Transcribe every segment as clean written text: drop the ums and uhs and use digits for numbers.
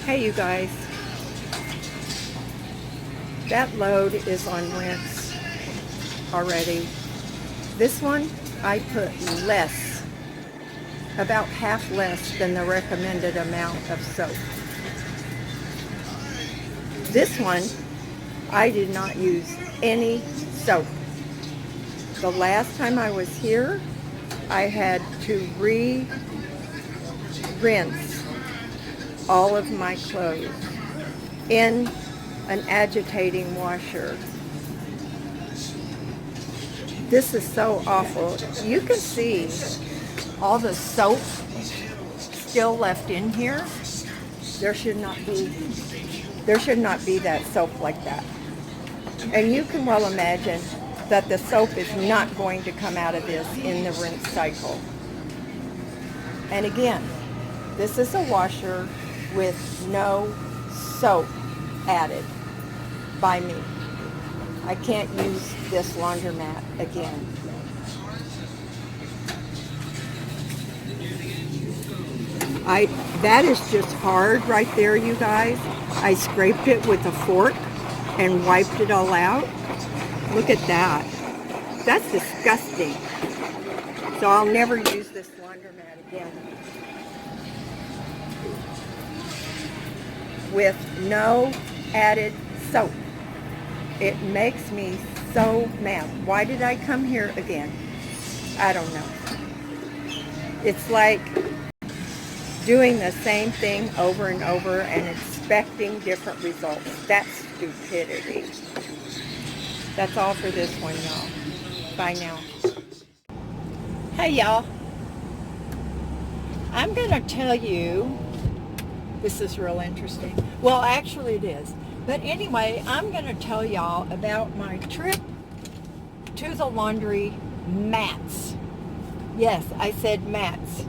Hey you guys, that load is on rinse already. This one I put less, about half less than the recommended amount of soap. This one I did not use any soap. The last time I was here I had to rinse all of my clothes in an agitating washer. This is so awful. You can see all the soap still left in here. There should not be that soap like that. And you can well imagine that the soap is not going to come out of this in the rinse cycle. And again, this is a washer with no soap added by me. I can't use this laundromat again. That is just hard right there, you guys. I scraped it with a fork and wiped it all out. Look at that. That's disgusting. So I'll never use this laundromat again. With no added soap. It makes me so mad. Why did I come here again? I don't know. It's like doing the same thing over and over and expecting different results. That's stupidity. That's all for this one, y'all. Bye now. Hey, y'all. I'm going to tell you, this is real interesting. Well, actually it is. But anyway, I'm going to tell y'all about my trip to the laundry mats. Yes, I said mats.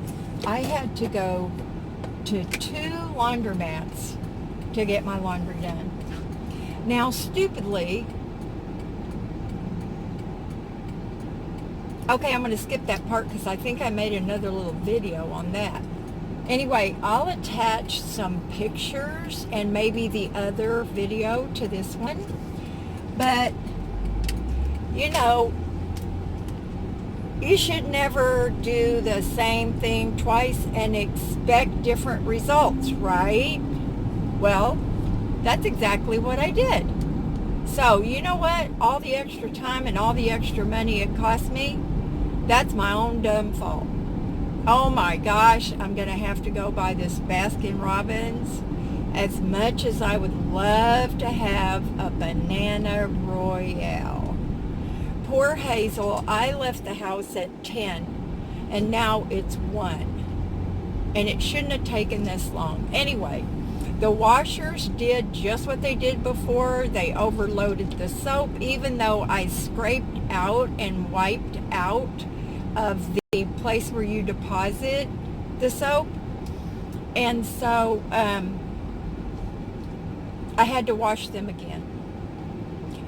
I had to go to 2 laundromats to get my laundry done. Now, stupidly, okay, I'm going to skip that part because I think I made another little video on that. Anyway, I'll attach some pictures and maybe the other video to this one. But, you know, you should never do the same thing twice and expect different results, right? Well, that's exactly what I did. So, you know what? All the extra time and all the extra money it cost me, that's my own dumb fault. Oh my gosh, I'm going to have to go buy this Baskin-Robbins. As much as I would love to have a banana royale. Poor Hazel, I left the house at 10 and now it's 1. And it shouldn't have taken this long. Anyway, the washers did just what they did before. They overloaded the soap, even though I scraped out and wiped out of the place where you deposit the soap. And so I had to wash them again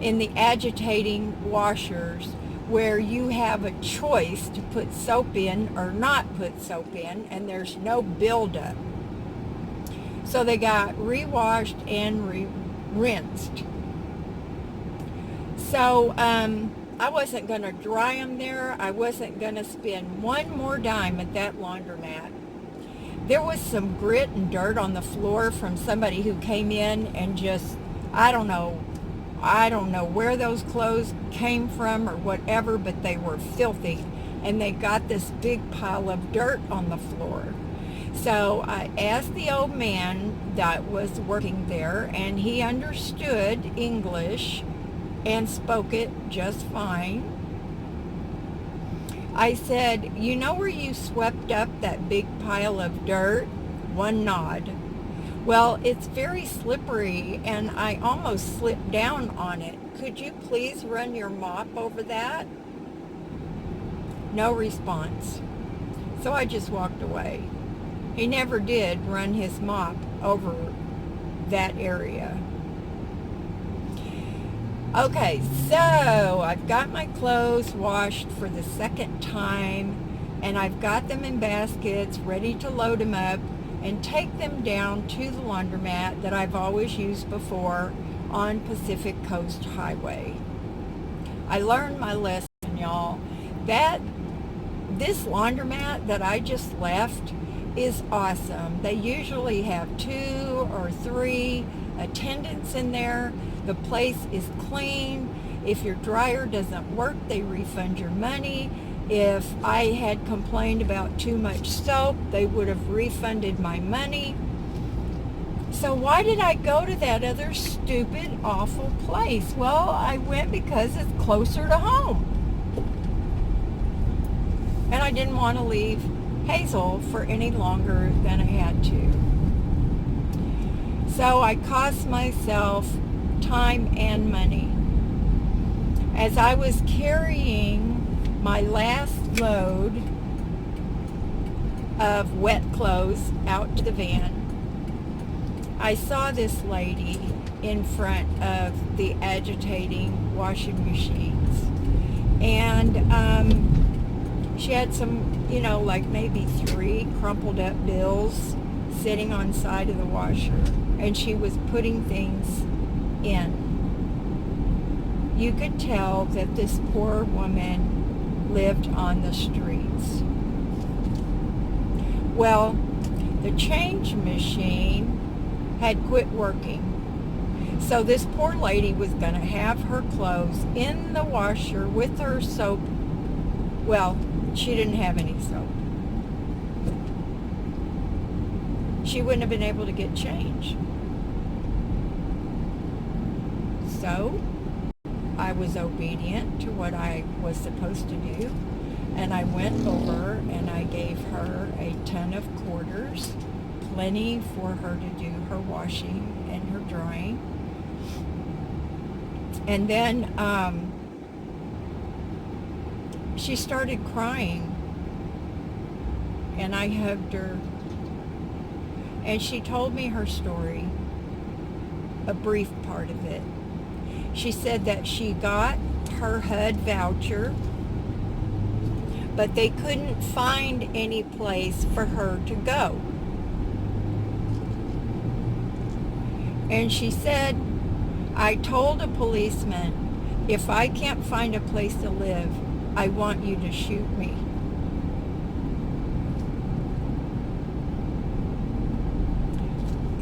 in the agitating washers where you have a choice to put soap in or not put soap in, and there's no buildup. So they got rewashed and rinsed. So I wasn't going to dry them there. I wasn't going to spend one more dime at that laundromat. There was some grit and dirt on the floor from somebody who came in and just, I don't know where those clothes came from or whatever, but they were filthy. And they got this big pile of dirt on the floor. So I asked the old man that was working there, and he understood English and spoke it just fine. I said, you know where you swept up that big pile of dirt? One nod. Well, it's very slippery and I almost slipped down on it. Could you please run your mop over that? No response. So I just walked away. He never did run his mop over that area. Okay, so I've got my clothes washed for the second time, and I've got them in baskets ready to load them up, and take them down to the laundromat that I've always used before on Pacific Coast Highway. I learned my lesson, y'all, that this laundromat that I just left is awesome. They usually have 2 or 3 attendants in there. The place is clean. If your dryer doesn't work, they refund your money. If I had complained about too much soap, they would have refunded my money. So why did I go to that other stupid, awful place? Well, I went because it's closer to home. And I didn't want to leave Hazel for any longer than I had to. So I cost myself time and money. As I was carrying my last load of wet clothes out to the van, I saw this lady in front of the agitating washing machines. And she had some, like maybe 3 crumpled up bills sitting on side of the washer. And she was putting things in. You could tell that this poor woman lived on the streets. Well, the change machine had quit working. So this poor lady was going to have her clothes in the washer with her soap. Well, she didn't have any soap. She wouldn't have been able to get change. So I was obedient to what I was supposed to do, and I went over and I gave her a ton of quarters, plenty for her to do her washing and her drying. And then she started crying, and I hugged her, and she told me her story, a brief part of it. She said that she got her HUD voucher, but they couldn't find any place for her to go. And she said, I told a policeman, if I can't find a place to live, I want you to shoot me.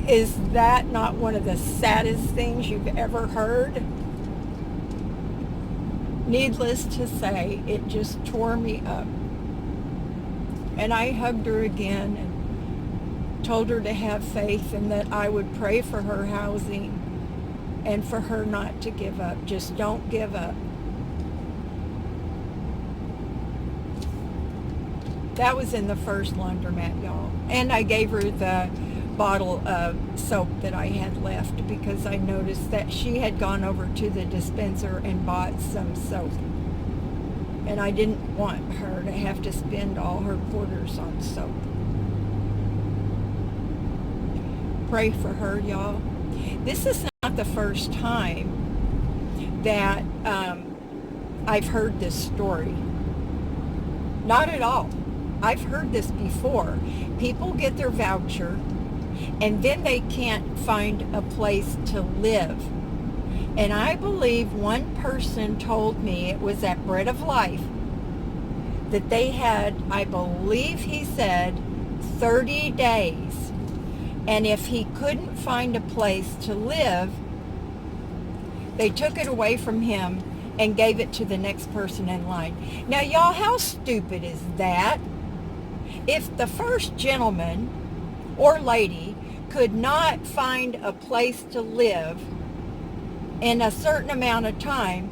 Is that not one of the saddest things you've ever heard? Needless to say, it just tore me up. And I hugged her again and told her to have faith and that I would pray for her housing and for her not to give up. Just don't give up. That was in the first laundromat, y'all. And I gave her the bottle of soap that I had left because I noticed that she had gone over to the dispenser and bought some soap. And I didn't want her to have to spend all her quarters on soap. Pray for her, y'all. This is not the first time that I've heard this story. Not at all. I've heard this before. People get their voucher and then they can't find a place to live. And I believe one person told me, it was at Bread of Life, that they had, I believe he said, 30 days. And if he couldn't find a place to live, they took it away from him and gave it to the next person in line. Now, y'all, how stupid is that? If the first gentleman or lady could not find a place to live in a certain amount of time,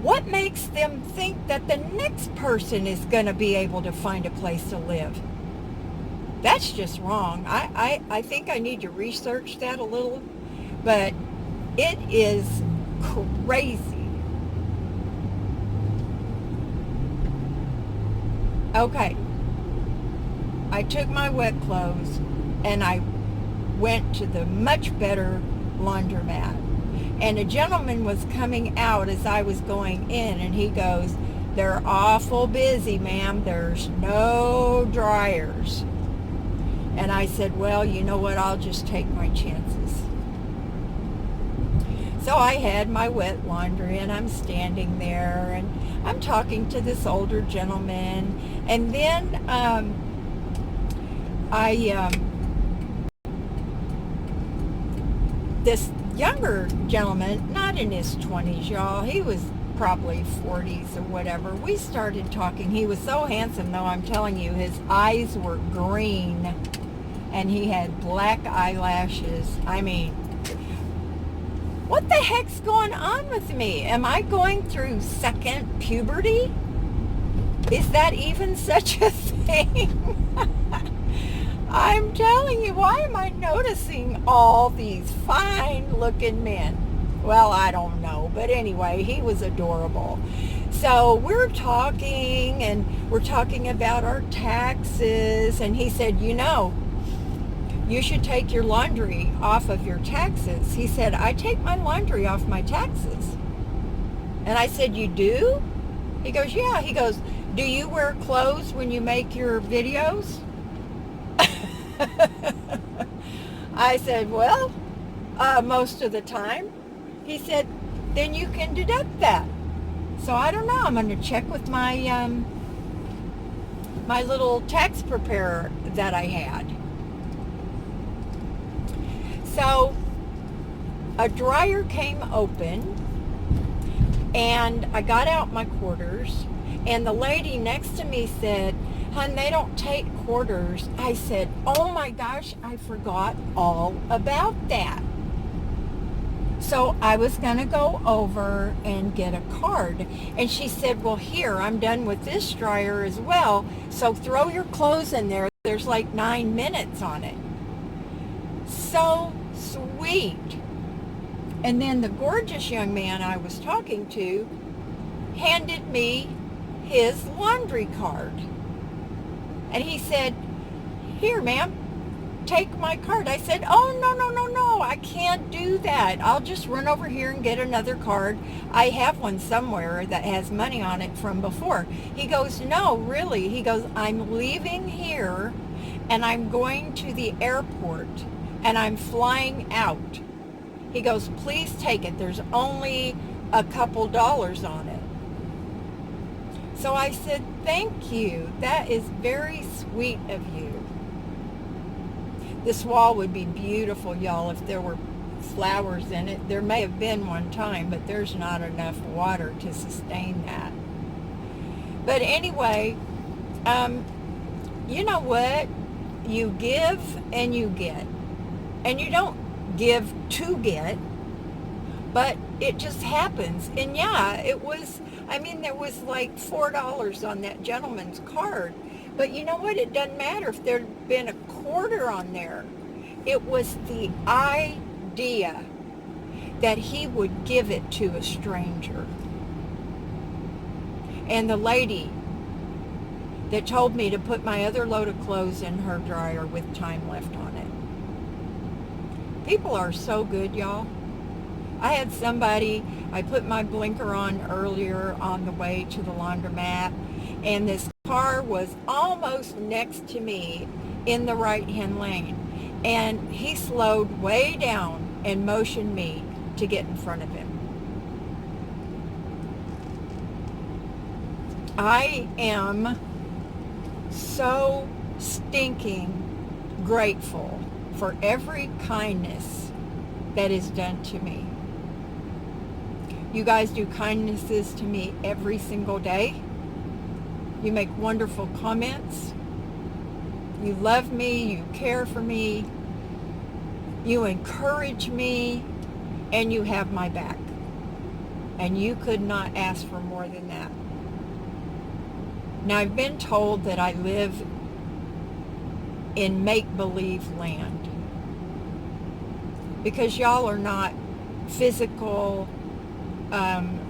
what makes them think that the next person is going to be able to find a place to live? That's just wrong. I think I need to research that a little, but it is crazy. Okay. I took my wet clothes and I went to the much better laundromat. And a gentleman was coming out as I was going in, and he goes, "They're awful busy, ma'am. There's no dryers." And I said, well, you know what, I'll just take my chances. So I had my wet laundry, and I'm standing there, and I'm talking to this older gentleman, and then this younger gentleman, not in his 20s, y'all, he was probably 40s or whatever. We started talking. He was so handsome, though, I'm telling you, his eyes were green, and he had black eyelashes. I mean, what the heck's going on with me? Am I going through second puberty? Is that even such a thing? I'm telling you, why am I noticing all these fine-looking men? Well, I don't know, but anyway, he was adorable. So we're talking, and we're talking about our taxes, and he said, you know, you should take your laundry off of your taxes. He said, I take my laundry off my taxes. And I said, you do? He goes, yeah. He goes, do you wear clothes when you make your videos? I said, well, most of the time. He said, then you can deduct that. So I don't know. I'm going to check with my my little tax preparer that I had. So a dryer came open, and I got out my quarters, and the lady next to me said, hon, they don't take quarters. I said, oh my gosh, I forgot all about that. So I was going to go over and get a card. And she said, well, here, I'm done with this dryer as well. So throw your clothes in there. There's like 9 minutes on it. So sweet. And then the gorgeous young man I was talking to handed me his laundry card. And he said, here, ma'am, take my card. I said, oh, no, I can't do that. I'll just run over here and get another card. I have one somewhere that has money on it from before. He goes, no, really. He goes, I'm leaving here, and I'm going to the airport, and I'm flying out. He goes, please take it. There's only a couple dollars on it. So I said, thank you. That is very sweet of you. This wall would be beautiful, y'all, if there were flowers in it. There may have been one time, but there's not enough water to sustain that. But anyway, you know what? You give and you get. And you don't give to get, but it just happens. And yeah, it was, I mean, there was like $4 on that gentleman's card. But you know what? It doesn't matter if there'd been a quarter on there. It was the idea that he would give it to a stranger. And the lady that told me to put my other load of clothes in her dryer with time left on it. People are so good, y'all. I had somebody, I put my blinker on earlier on the way to the laundromat, and this car was almost next to me in the right-hand lane, and he slowed way down and motioned me to get in front of him. I am so stinking grateful for every kindness that is done to me. You guys do kindnesses to me every single day. You make wonderful comments. You love me. You care for me. You encourage me. And you have my back. And you could not ask for more than that. Now, I've been told that I live in make-believe land. Because y'all are not physical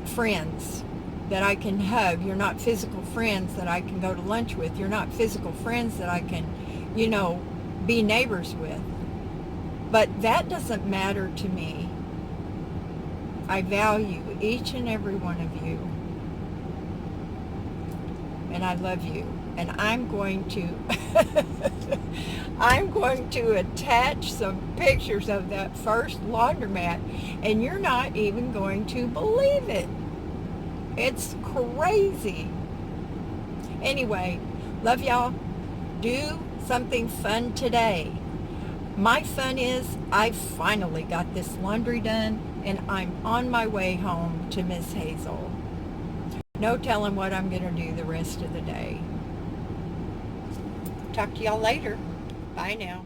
friends that I can hug. You're not physical friends that I can go to lunch with. You're not physical friends that I can, you know, be neighbors with. But that doesn't matter to me. I value each and every one of you. And I love you. and I'm going to I'm going to attach some pictures of that first laundromat, and you're not even going to believe it. It's crazy. Anyway, love y'all. Do something fun today. My fun is I finally got this laundry done, and I'm on my way home to Miss Hazel. No telling what I'm going to do the rest of the day. Talk to y'all later. Bye now.